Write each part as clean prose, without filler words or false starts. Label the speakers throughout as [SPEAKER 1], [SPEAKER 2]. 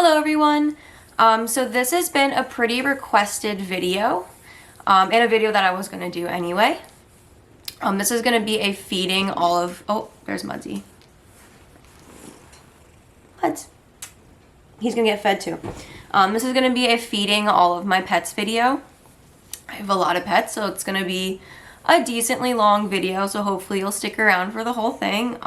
[SPEAKER 1] Hello everyone! So this has been a pretty requested video, and a video that I was going to do anyway. This is going to be a feeding all of... Oh, there's Mudsy. Muds. He's going to get fed too. This is going to be a feeding all of my pets video. I have a lot of pets, so it's going to be a decently long video, so hopefully you'll stick around for the whole thing.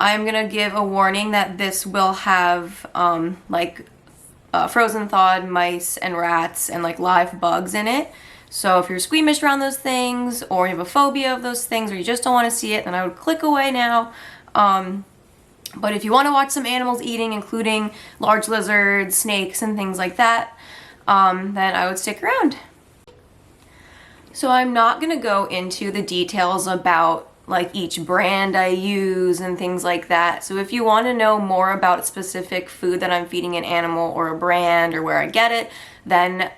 [SPEAKER 1] I'm gonna give a warning that this will have frozen thawed mice and rats and like live bugs in it. So if you're squeamish around those things, or you have a phobia of those things, or you just don't want to see it, then I would click away now. But if you want to watch some animals eating, including large lizards, snakes, and things like that, then I would stick around. So I'm not gonna go into the details about like each brand I use and things like that. So if you want to know more about specific food that I'm feeding an animal or a brand or where I get it, then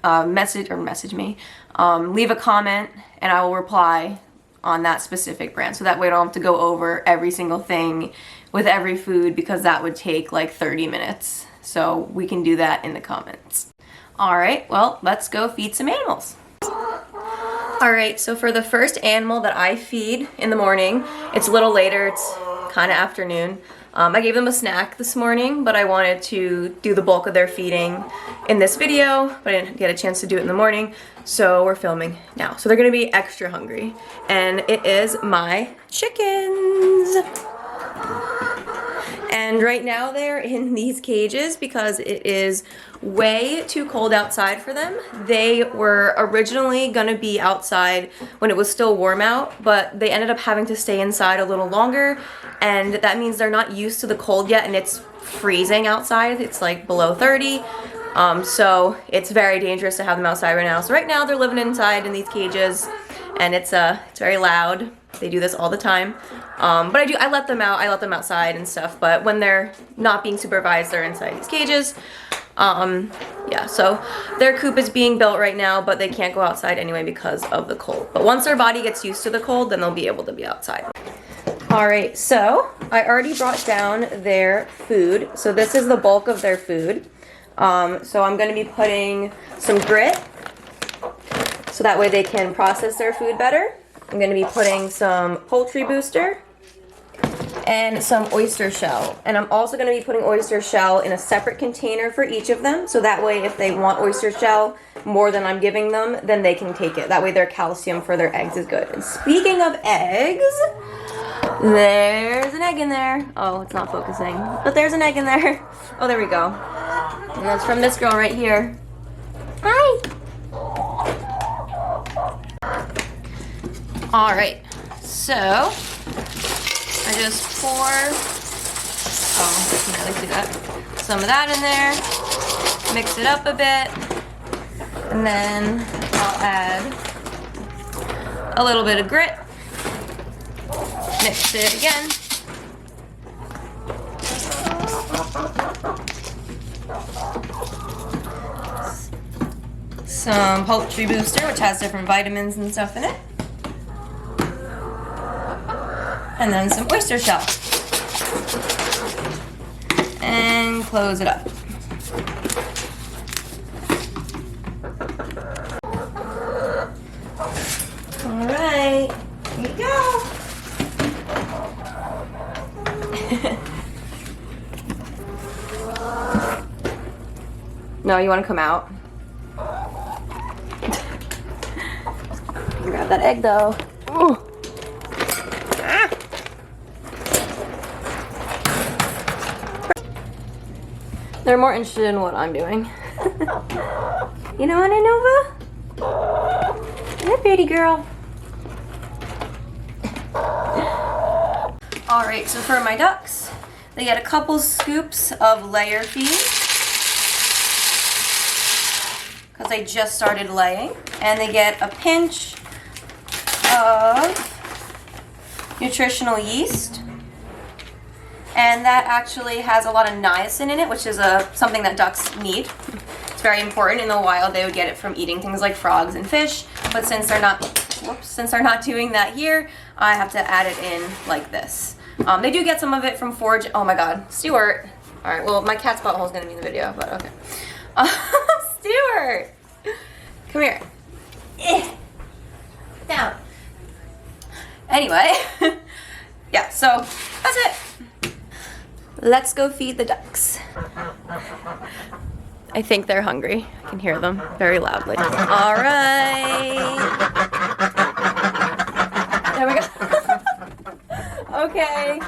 [SPEAKER 1] message me. Leave a comment and I will reply on that specific brand. So that way I don't have to go over every single thing with every food, because that would take like 30 minutes. So we can do that in the comments. All right, well, let's go feed some animals. Alright, so for the first animal that I feed in the morning, it's a little later, it's kind of afternoon. I gave them a snack this morning, but I wanted to do the bulk of their feeding in this video, but I didn't get a chance to do it in the morning, so we're filming now. So they're going to be extra hungry, and it is my chickens! And right now they're in these cages because it is way too cold outside for them. They were originally gonna be outside when it was still warm out, but they ended up having to stay inside a little longer, and that means they're not used to the cold yet, and it's freezing outside. It's like below 30, so it's very dangerous to have them outside right now. So right now they're living inside in these cages, and it's very loud. They do this all the time. But I let them out. I let them outside and stuff. But when they're not being supervised, they're inside these cages. Yeah, so their coop is being built right now, but they can't go outside anyway because of the cold. But once their body gets used to the cold, then they'll be able to be outside. All right, so I already brought down their food. So this is the bulk of their food. So I'm going to be putting some grit, so that way they can process their food better. I'm going to be putting some poultry booster and some oyster shell. And I'm also going to be putting oyster shell in a separate container for each of them, so that way if they want oyster shell more than I'm giving them, then they can take it. That way their calcium for their eggs is good. And speaking of eggs, there's an egg in there. Oh, it's not focusing, but there's an egg in there. Oh, there we go. And that's from this girl right here. Hi! All right, so I just pour, can't really do that, some of that in there, mix it up a bit, and then I'll add a little bit of grit, mix it again, some poultry booster, which has different vitamins and stuff in it, and then some oyster shell, and close it up. All right, here you go. No, you want to come out? Grab that egg though. Ooh. They're more interested in what I'm doing. You know what, Anova? You're a pretty girl. Alright, so for my ducks, they get a couple scoops of layer feed, because they just started laying, and they get a pinch of nutritional yeast. And that actually has a lot of niacin in it, which is something that ducks need. It's very important. In the wild, they would get it from eating things like frogs and fish, but since they're not doing that here, I have to add it in like this. They do get some of it from forage. Oh my God, Stuart, Alright, well, my cat's butthole is going to be in the video, but okay. Stuart! Come here. Down. Anyway, yeah, so that's it. Let's go feed the ducks. I think they're hungry. I can hear them very loudly. All right. There we go. Okay.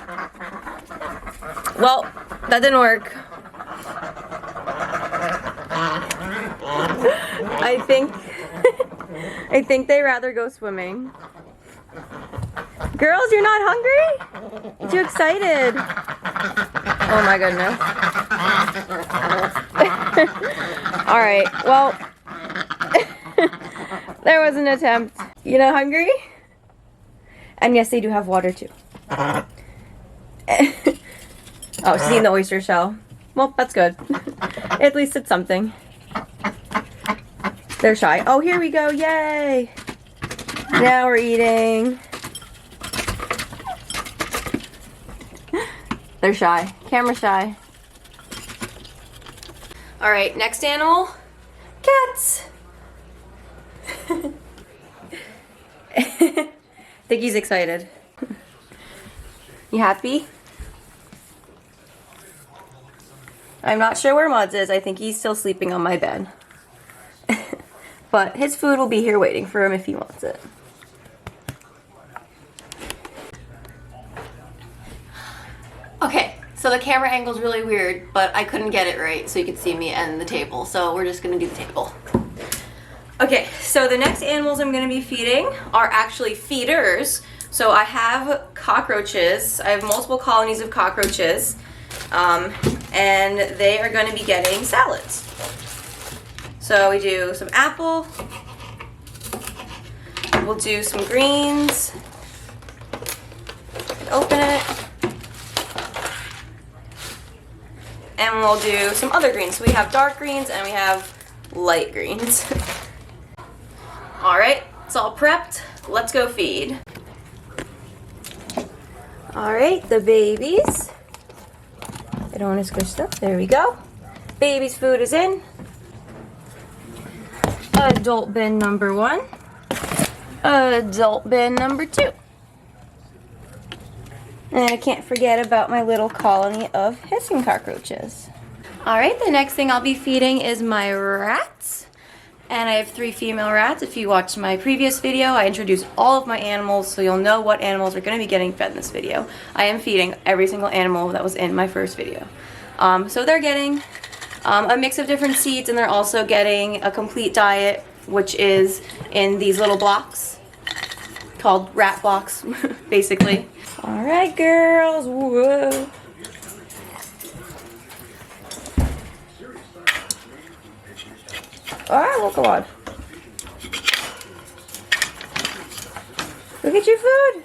[SPEAKER 1] Well, that didn't work. I think they'd rather go swimming. Girls, you're not hungry? You're too excited. Oh my goodness. All right, well, there was an attempt. You not hungry? And yes, they do have water too. Oh, she's eating the oyster shell. Well, that's good. At least it's something. They're shy. Oh, here we go. Yay. Now we're eating. They're shy. Camera shy. All right, next animal. Cats. I think he's excited. You happy? I'm not sure where Muds is. I think he's still sleeping on my bed. But his food will be here waiting for him if he wants it. Okay, so the camera angle is really weird, but I couldn't get it right so you could see me and the table. So we're just gonna do the table. Okay, so the next animals I'm gonna be feeding are actually feeders. So I have cockroaches. I have multiple colonies of cockroaches. And they are gonna be getting salads. So we do some apple. We'll do some greens. Open it. And we'll do some other greens. So we have dark greens and we have light greens. All right, it's all prepped. Let's go feed. All right, the babies. I don't want to squish them. There we go. Baby's food is in. Adult bin number 1. Adult bin number 2. And I can't forget about my little colony of hissing cockroaches. Alright, the next thing I'll be feeding is my rats. And I have 3 female rats. If you watched my previous video, I introduced all of my animals, so you'll know what animals are going to be getting fed in this video. I am feeding every single animal that was in my first video. So they're getting a mix of different seeds, and they're also getting a complete diet, which is in these little blocks called rat blocks, basically. All right, girls. Whoa. All right, well, come on. Go get your food.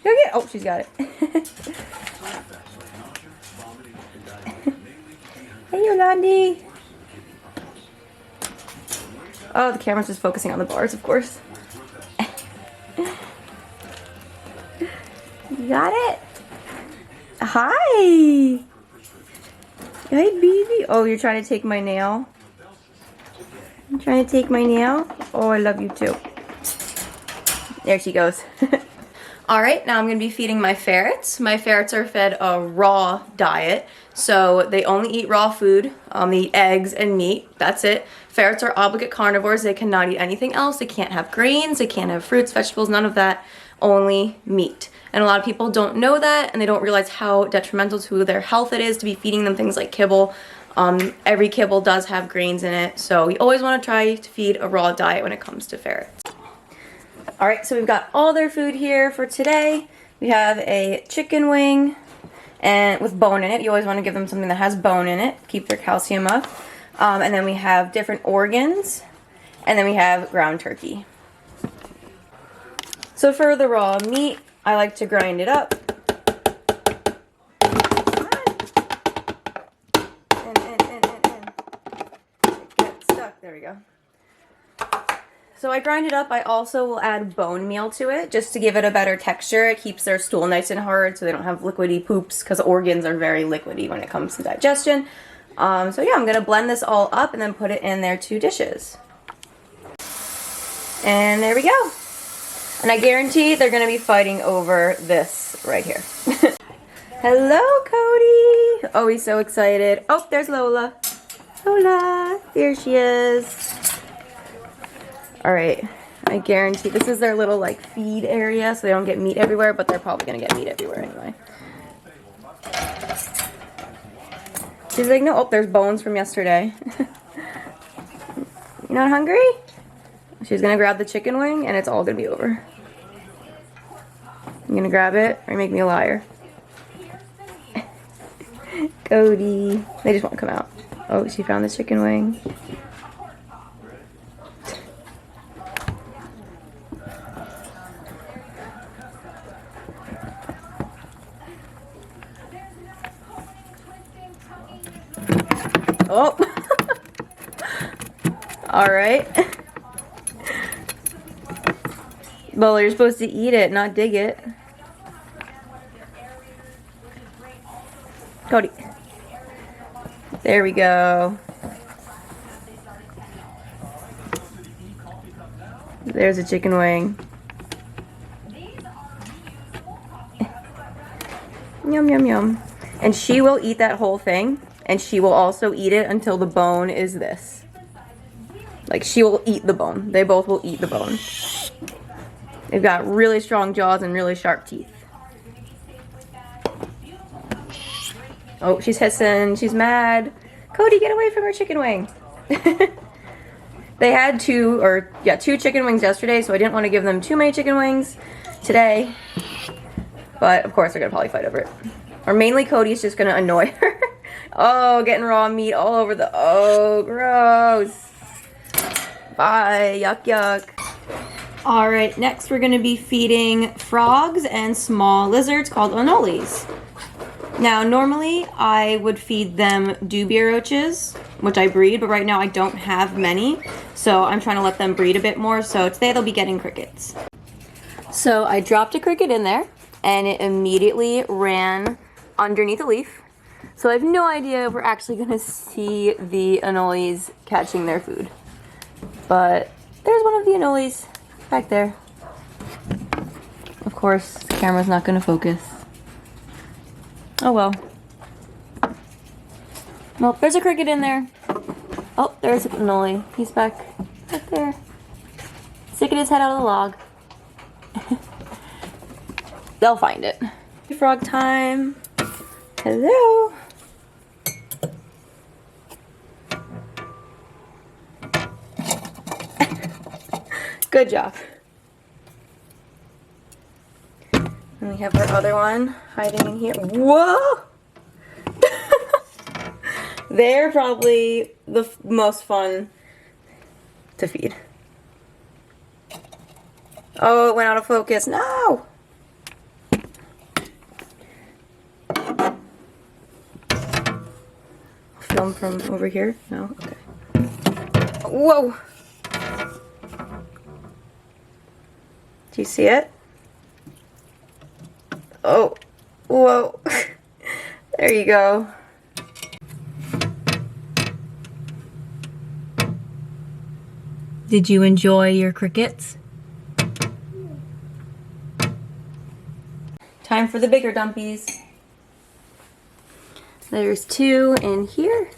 [SPEAKER 1] Go get. Oh, she's got it. Hey, Yolandi. Oh, the camera's just focusing on the bars, of course. You got it? Hi. Hi, baby. Oh, you're trying to take my nail? You trying to take my nail? Oh, I love you too. There she goes. Alright, now I'm going to be feeding my ferrets. My ferrets are fed a raw diet, so they only eat raw food. They eat eggs and meat. That's it. Ferrets are obligate carnivores. They cannot eat anything else. They can't have grains. They can't have fruits, vegetables, none of that. Only meat. And a lot of people don't know that, and they don't realize how detrimental to their health it is to be feeding them things like kibble. Every kibble does have grains in it, so you always want to try to feed a raw diet when it comes to ferrets. Alright, so we've got all their food here for today. We have a chicken wing and with bone in it. You always want to give them something that has bone in it, keep their calcium up. And then we have different organs, and then we have ground turkey. So for the raw meat, I like to grind it up. In. It gets stuck. There we go. So I grind it up. I also will add bone meal to it just to give it a better texture. It keeps their stool nice and hard so they don't have liquidy poops because organs are very liquidy when it comes to digestion. So yeah, I'm going to blend this all up and then put it in their 2 dishes. And there we go. And I guarantee they're going to be fighting over this right here. Hello, Cody. Oh, he's so excited. Oh, there's Lola. Lola. There she is. All right. I guarantee this is their little like feed area so they don't get meat everywhere, but they're probably going to get meat everywhere anyway. She's like, no. Oh, there's bones from yesterday. You not hungry? She's going to grab the chicken wing and it's all going to be over. I'm going to grab it or make me a liar. Cody. They just won't come out. Oh, she found the chicken wing. Oh. All right. Well, you're supposed to eat it, not dig it. Cody. There we go. There's a chicken wing. Yum, yum, yum. And she will eat that whole thing. And she will also eat it until the bone is this. Like, she will eat the bone. They both will eat the bone. They've got really strong jaws and really sharp teeth. Oh, she's hissing. She's mad. Cody, get away from her chicken wing. They had 2 chicken wings yesterday, so I didn't want to give them too many chicken wings today. But, of course, they're going to probably fight over it. Or mainly Cody's just going to annoy her. Oh, getting raw meat all over the... Oh, gross. Bye. Yuck, yuck. Alright, next we're going to be feeding frogs and small lizards called anoles. Now, normally I would feed them dubia roaches, which I breed, but right now I don't have many, so I'm trying to let them breed a bit more, so today they'll be getting crickets. So I dropped a cricket in there, and it immediately ran underneath a leaf, so I have no idea if we're actually going to see the anoles catching their food. But there's one of the anoles back there. Of course, the camera's not going to focus. Oh well. Well, there's a cricket in there. Oh, there's a anole. He's back there. Sticking his head out of the log. They'll find it. Frog time. Hello. Good job. And we have our other one hiding in here. Whoa! They're probably the most fun to feed. Oh, it went out of focus. No! Film from over here? No? Okay. Whoa! Do you see it? Oh, whoa. There you go. Did you enjoy your crickets? Time for the bigger dumpies. There's 2 in here.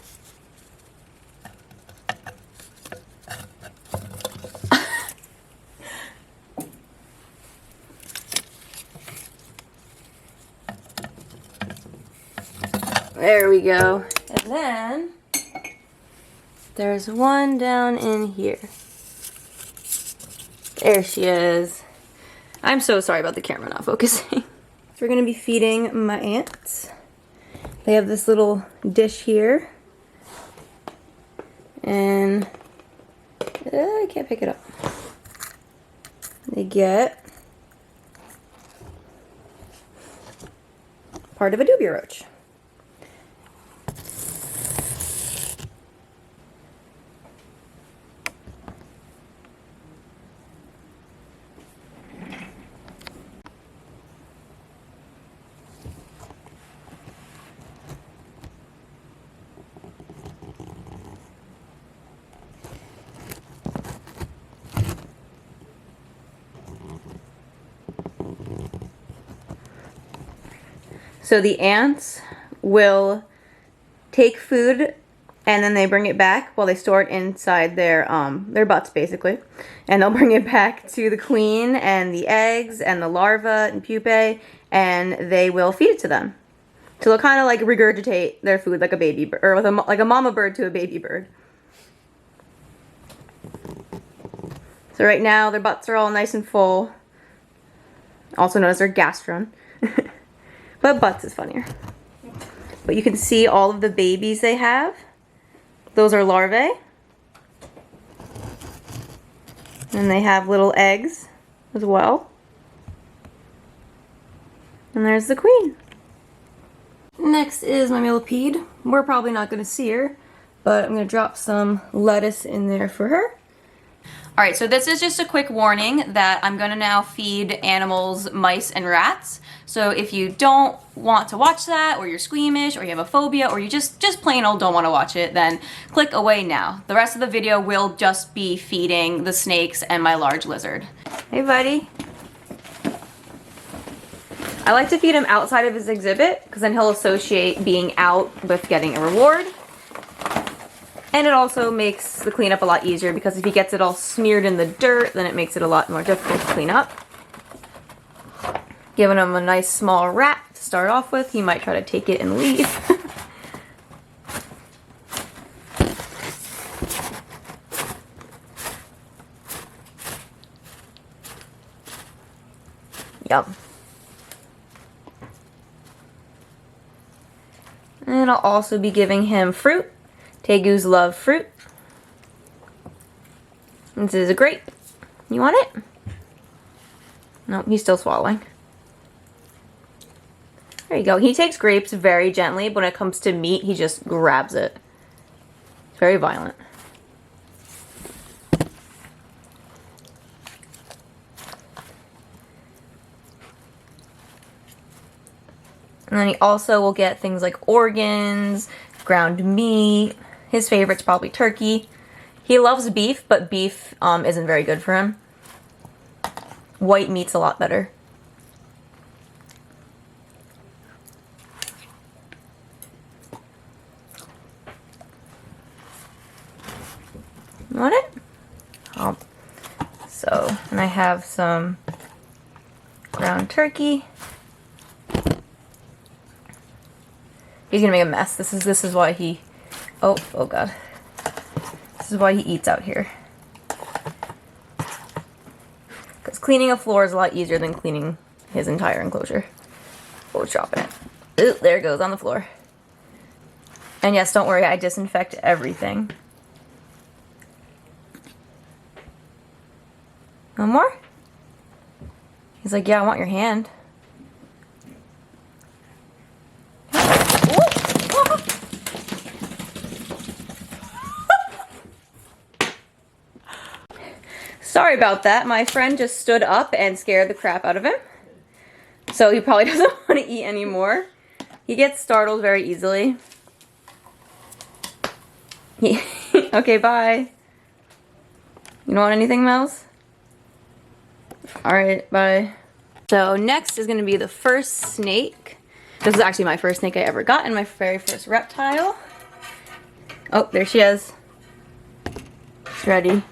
[SPEAKER 1] There we go. And then there's one down in here. There she is. I'm so sorry about the camera not focusing. So we're going to be feeding my ants. They have this little dish here. And I can't pick it up. They get part of a dubia roach. So the ants will take food and then they bring it back. Well, they store it inside their butts basically, and they'll bring it back to the queen and the eggs and the larvae and pupae, and they will feed it to them. So they'll kind of like regurgitate their food like a baby bird, or with like a mama bird to a baby bird. So right now their butts are all nice and full, also known as their gastron. But butts is funnier. But you can see all of the babies they have. Those are larvae. And they have little eggs as well. And there's the queen. Next is my millipede. We're probably not going to see her, but I'm going to drop some lettuce in there for her. Alright, so this is just a quick warning that I'm going to now feed animals mice and rats. So if you don't want to watch that, or you're squeamish, or you have a phobia, or you just plain old don't want to watch it, then click away now. The rest of the video will just be feeding the snakes and my large lizard. Hey buddy. I like to feed him outside of his exhibit, because then he'll associate being out with getting a reward. And it also makes the cleanup a lot easier, because if he gets it all smeared in the dirt, then it makes it a lot more difficult to clean up. Giving him a nice small rat to start off with. He might try to take it and leave. Yum. And I'll also be giving him fruit. Tegus love fruit. This is a grape. You want it? No, he's still swallowing. There you go. He takes grapes very gently, but when it comes to meat, he just grabs it. It's very violent. And then he also will get things like organs, ground meat. His favorite's probably turkey. He loves beef, but beef isn't very good for him. White meat's a lot better. You want it? Oh. So, and I have some ground turkey. He's gonna make a mess. This is why he, oh god. This is why he eats out here. Because cleaning a floor is a lot easier than cleaning his entire enclosure. Oh, it's dropping it. Ooh, there it goes on the floor. And yes, don't worry, I disinfect everything. No more? He's like, yeah, I want your hand. Sorry about that. My friend just stood up and scared the crap out of him. So he probably doesn't want to eat anymore. He gets startled very easily. Okay, bye. You don't want anything, Mouse? Alright, bye. So next is going to be the first snake. This is actually my first snake I ever got, and my very first reptile. Oh, there she is. It's ready.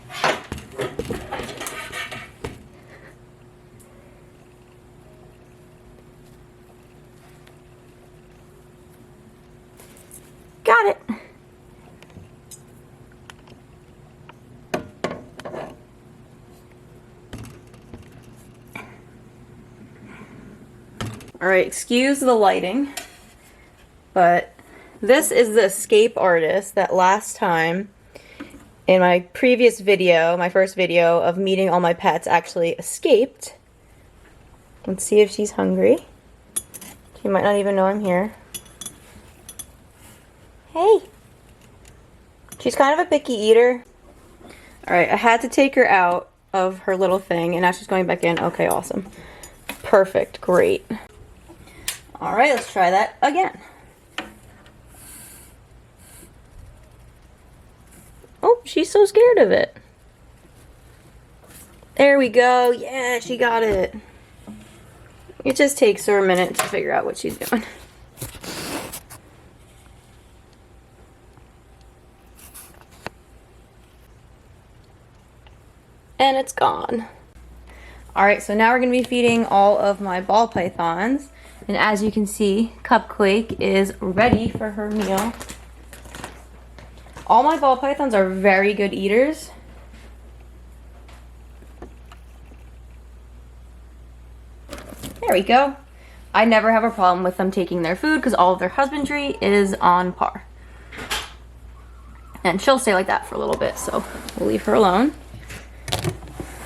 [SPEAKER 1] Got it. Alright, excuse the lighting, but this is the escape artist that last time in my previous video, my first video of meeting all my pets, actually escaped. Let's see if she's hungry. She might not even know I'm here. Hey! She's kind of a picky eater. Alright, I had to take her out of her little thing, and now she's going back in. Okay, awesome. Perfect, great. Alright, let's try that again. Oh, she's so scared of it. There we go. Yeah, she got it. It just takes her a minute to figure out what she's doing. And it's gone. All right, so now we're gonna be feeding all of my ball pythons. And as you can see, Cupquake is ready for her meal. All my ball pythons are very good eaters. There we go. I never have a problem with them taking their food because all of their husbandry is on par. And she'll stay like that for a little bit, so we'll leave her alone.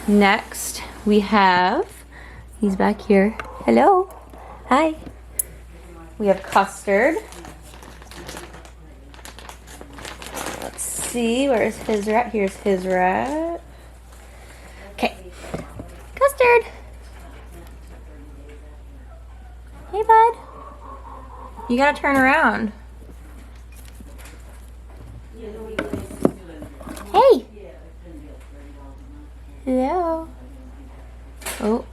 [SPEAKER 1] Next, we have, he's back here. Hello. Hi. We have Custard. Let's see, where's his rat? Here's his rat. Okay. Custard. Hey, bud. You gotta turn around. Hey. Hello. Oh.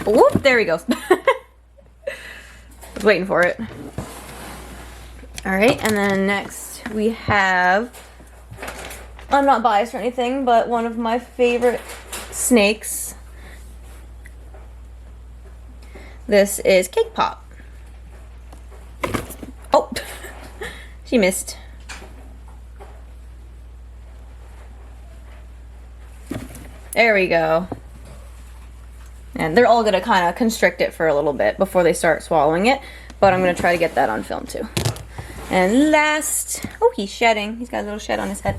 [SPEAKER 1] Whoop, there he goes. I was waiting for it. All right, and then next we have, I'm not biased or anything, but one of my favorite snakes. This is Cake Pop. Oh, she missed. There we go. And they're all gonna kind of constrict it for a little bit before they start swallowing it, but I'm gonna try to get that on film too. And last, oh, he's shedding. He's got a little shed on his head.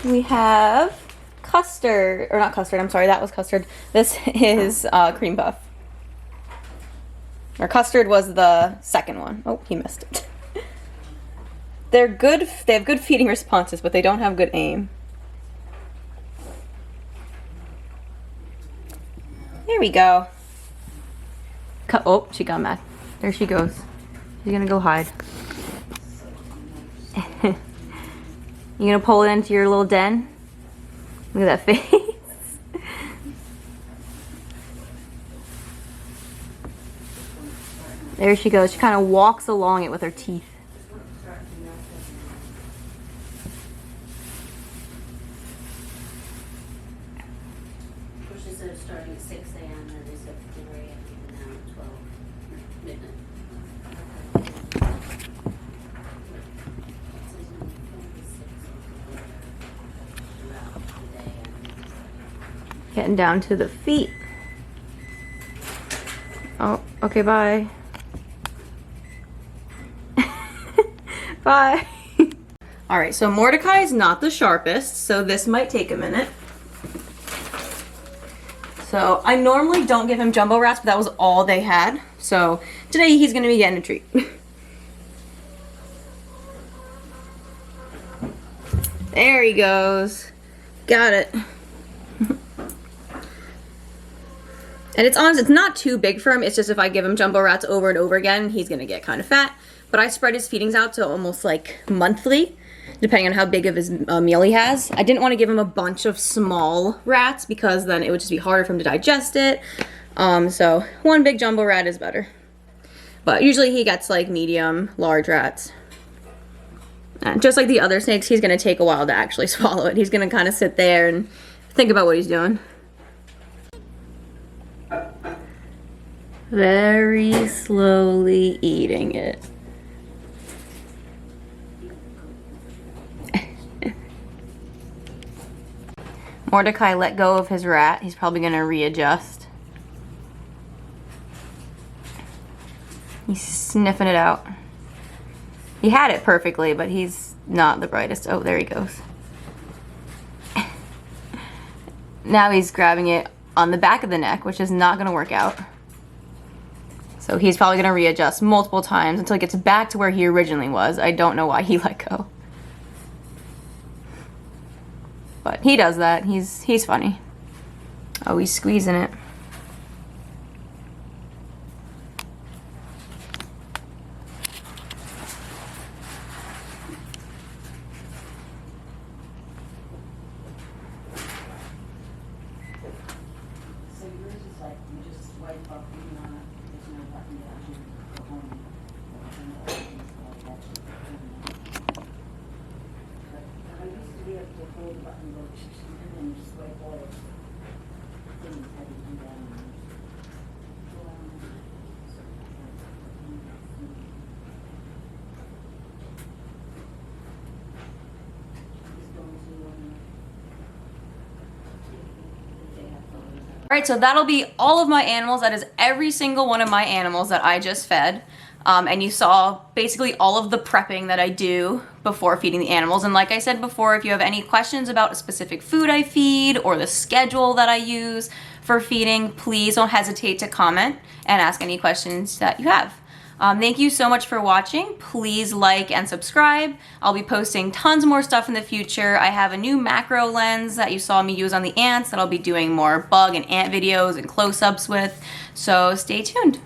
[SPEAKER 1] We have Custard, or not Custard, I'm sorry, that was Custard. This is Cream Puff. Or Custard was the second one. Oh, he missed it. They're good, they have good feeding responses, but they don't have good aim. There we go. Oh, she got mad. There she goes. She's gonna go hide. You gonna pull it into your little den? Look at that face. There she goes. She kind of walks along it with her teeth.
[SPEAKER 2] Starting at 6 a.m. and they said 4 a.m. and now 12 midnight.
[SPEAKER 1] Getting down to the feet. Oh, okay, bye. Bye. All right, so Mordecai is not the sharpest, so this might take a minute. So I normally don't give him jumbo rats, but that was all they had. So today he's gonna be getting a treat. There he goes. Got it. And it's honest, it's not too big for him. It's just if I give him jumbo rats over and over again, he's gonna get kind of fat. But I spread his feedings out to almost like monthly, depending on how big of his meal he has. I didn't want to give him a bunch of small rats because then it would just be harder for him to digest it. So one big jumbo rat is better. But usually he gets like medium, large rats. And just like the other snakes, he's gonna take a while to actually swallow it. He's gonna kind of sit there and think about what he's doing. Very slowly eating it. Mordecai let go of his rat. He's probably gonna readjust. He's sniffing it out. He had it perfectly, but he's not the brightest. Oh, there he goes. Now he's grabbing it on the back of the neck, which is not gonna work out. So he's probably gonna readjust multiple times until he gets back to where he originally was. I don't know why he let go. But he does that. He's funny. Oh, he's squeezing it.
[SPEAKER 2] So yours is like you just swipe up and on it. There's no I used to be able to hold the button and then just swipe all the things had to do that.
[SPEAKER 1] All right, so that'll be all of my animals. That is every single one of my animals that I just fed. And you saw basically all of the prepping that I do before feeding the animals. And like I said before, if you have any questions about a specific food I feed or the schedule that I use for feeding, please don't hesitate to comment and ask any questions that you have. Thank you so much for watching. Please like and subscribe. I'll be posting tons more stuff in the future. I have a new macro lens that you saw me use on the ants that I'll be doing more bug and ant videos and close-ups with. So stay tuned.